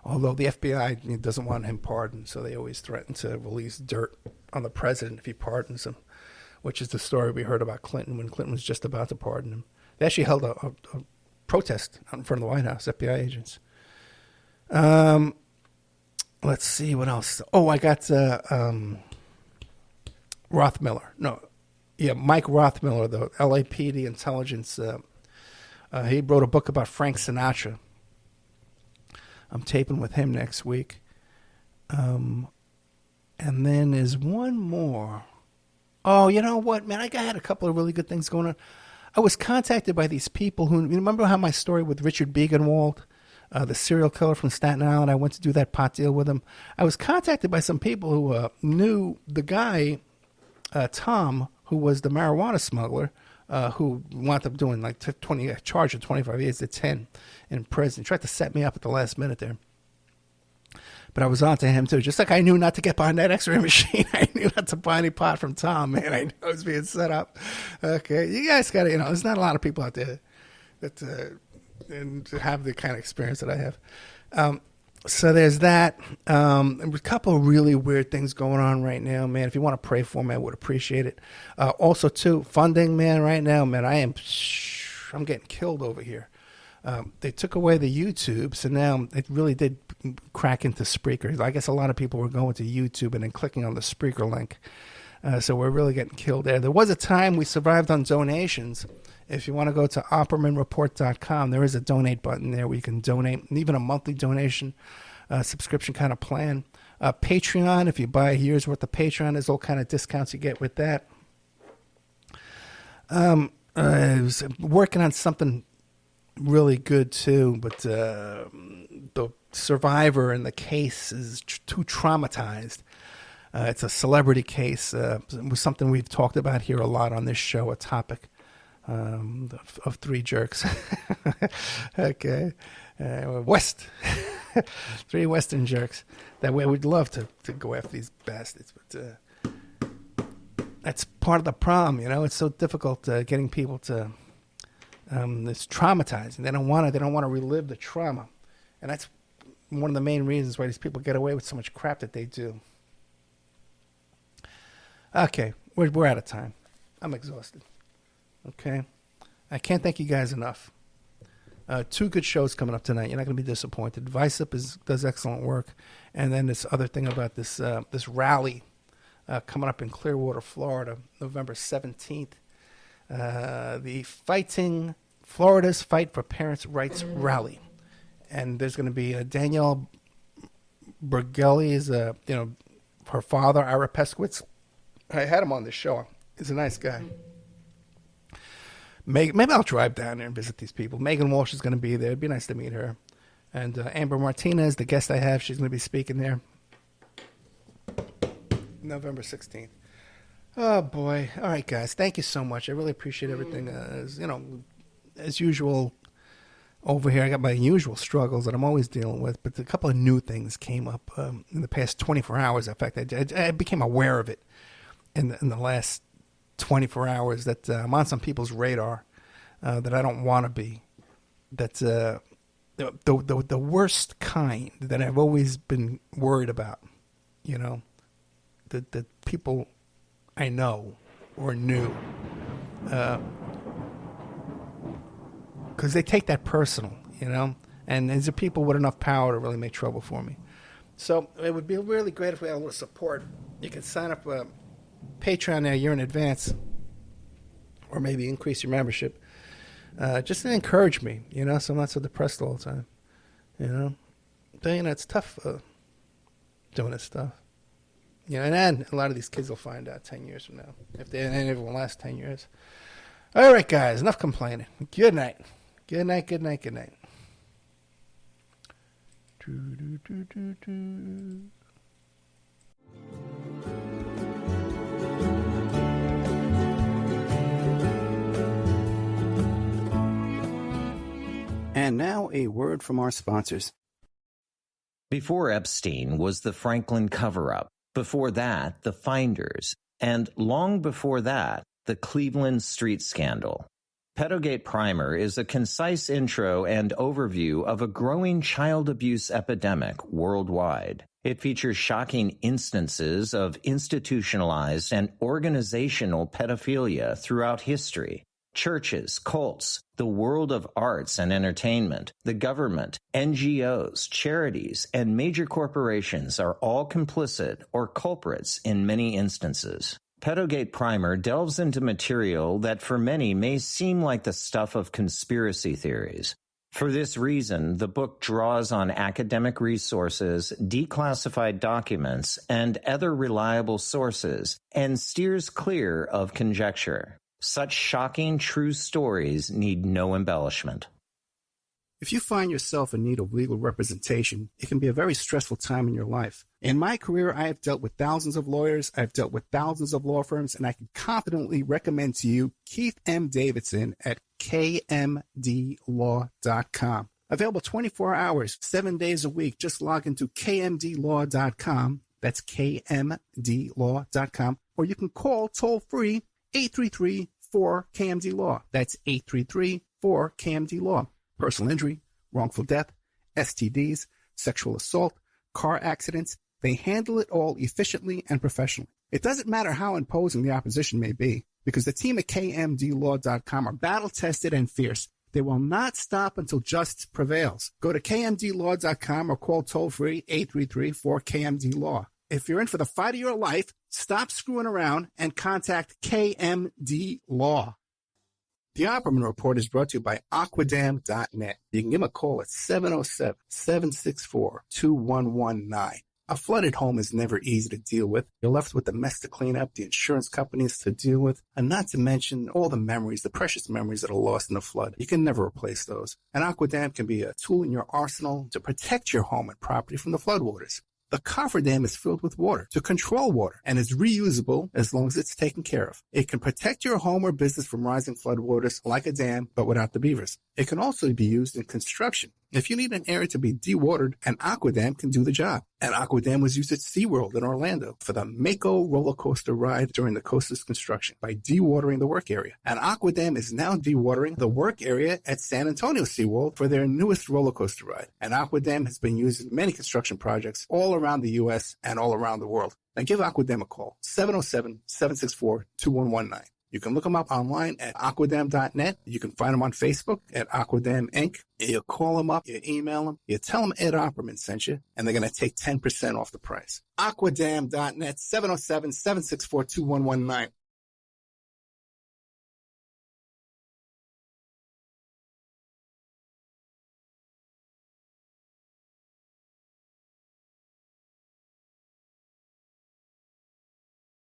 Although the FBI doesn't want him pardoned, so they always threaten to release dirt on the president if he pardons him, which is the story we heard about Clinton when Clinton was just about to pardon him. They actually held a protest out in front of the White House, FBI agents. Let's see what else. Oh, I got Rothmiller. Mike Rothmiller, the LAPD intelligence. He wrote a book about Frank Sinatra. I'm taping with him next week. And then there's one more. Oh, you know what, man? I had a couple of really good things going on. I was contacted by these people who, you remember how my story with Richard Biegenwald, the serial killer from Staten Island, I went to do that pot deal with him. I was contacted by some people who knew the guy, Tom, who was the marijuana smuggler, who wound up doing like charged of 25 years to 10 in prison. He tried to set me up at the last minute there. But I was on to him too. Just like I knew not to get behind that X-ray machine, I knew not to buy any pot from Tom, man. I knew I was being set up. Okay, you guys got to, there's not a lot of people out there that and have the kind of experience that I have. So there's that. A couple of really weird things going on right now, man. If you want to pray for me, I would appreciate it. Also, too, funding, man, right now, man, I'm getting killed over here. They took away the YouTube, so now it really did crack into Spreaker. I guess a lot of people were going to YouTube and then clicking on the Spreaker link. So we're really getting killed there. There was a time we survived on donations. If you want to go to OppermanReport.com, there is a donate button there where you can donate, and even a monthly donation subscription kind of plan. Patreon, if you buy a year's worth of Patreon, there's all kind of discounts you get with that. I was working on something really good too, but the survivor in the case is too traumatized. It's a celebrity case. It was something we've talked about here a lot on this show, a topic of three jerks. Okay. Three Western jerks. That way we'd love to go after these bastards, but that's part of the problem, It's so difficult getting people to it's traumatizing. They don't want to relive the trauma. And that's one of the main reasons why these people get away with so much crap that they do. Okay, we're out of time. I'm exhausted. Okay, I can't thank you guys enough. 2 good shows coming up tonight. You're not going to be disappointed. Vice Up does excellent work, and then this other thing about this rally coming up in Clearwater, Florida, November 17th. The Florida's Fight for Parents' Rights Rally, and there's going to be Danielle Bergelli is her father, Ira Peskowitz. I had him on this show. He's a nice guy. Maybe I'll drive down there and visit these people. Megan Walsh is going to be there. It'd be nice to meet her. And Amber Martinez, the guest I have, she's going to be speaking there. November 16th. Oh, boy. All right, guys. Thank you so much. I really appreciate everything. As usual, over here, I got my usual struggles that I'm always dealing with, but a couple of new things came up in the past 24 hours. In fact, I became aware of it in the last 24 hours that I'm on some people's radar that I don't want to be. That the worst kind that I've always been worried about, you know, the people I know or knew, because they take that personal, you know, and these are people with enough power to really make trouble for me. So it would be really great if we had a little support. You could sign up for Patreon a year in advance, or maybe increase your membership, just to encourage me, you know, so I'm not so depressed all the time, you know. But, you know, it's tough doing this stuff. You know, and then a lot of these kids will find out 10 years from now, if they will last 10 years. All right, guys, enough complaining. Good night. Good night, good night, good night. And now a word from our sponsors. Before Epstein was the Franklin cover-up. Before that, the Finders. And long before that, the Cleveland street scandal. Pedogate Primer is a concise intro and overview of a growing child abuse epidemic worldwide. It features shocking instances of institutionalized and organizational pedophilia throughout history. Churches, cults, the world of arts and entertainment, the government, NGOs, charities, and major corporations are all complicit or culprits in many instances. Pedogate Primer delves into material that for many may seem like the stuff of conspiracy theories. For this reason, the book draws on academic resources, declassified documents, and other reliable sources, and steers clear of conjecture. Such shocking, true stories need no embellishment. If you find yourself in need of legal representation, it can be a very stressful time in your life. In my career, I have dealt with thousands of lawyers, I've dealt with thousands of law firms, and I can confidently recommend to you Keith M. Davidson at kmdlaw.com. Available 24 hours, 7 days a week. Just log into kmdlaw.com. That's kmdlaw.com. Or you can call toll-free 833-4KMD-LAW. That's 833-4KMD-LAW. Personal injury, wrongful death, STDs, sexual assault, car accidents. They handle it all efficiently and professionally. It doesn't matter how imposing the opposition may be, because the team at kmdlaw.com are battle-tested and fierce. They will not stop until justice prevails. Go to kmdlaw.com or call toll-free 833-4KMD-LAW. If you're in for the fight of your life, stop screwing around and contact KMD Law. The Opperman Report is brought to you by Aquadam.net. You can give them a call at 707-764-2119. A flooded home is never easy to deal with. You're left with the mess to clean up, the insurance companies to deal with, and not to mention all the memories, the precious memories that are lost in the flood. You can never replace those. And Aquadam can be a tool in your arsenal to protect your home and property from the floodwaters. The cofferdam is filled with water to control water and is reusable as long as it's taken care of. It can protect your home or business from rising floodwaters like a dam, but without the beavers. It can also be used in construction. If you need an area to be dewatered, an Aquadam can do the job. An Aquadam was used at SeaWorld in Orlando for the Mako roller coaster ride during the coaster's construction by dewatering the work area. An Aquadam is now dewatering the work area at San Antonio SeaWorld for their newest roller coaster ride. An Aquadam has been used in many construction projects all around the U.S. and all around the world. Now give Aquadam a call, 707-764-2119. You can look them up online at aquadam.net. You can find them on Facebook at Aquadam Inc. You call them up, you email them, you tell them Ed Opperman sent you, and they're going to take 10% off the price. Aquadam.net, 707-764-2119.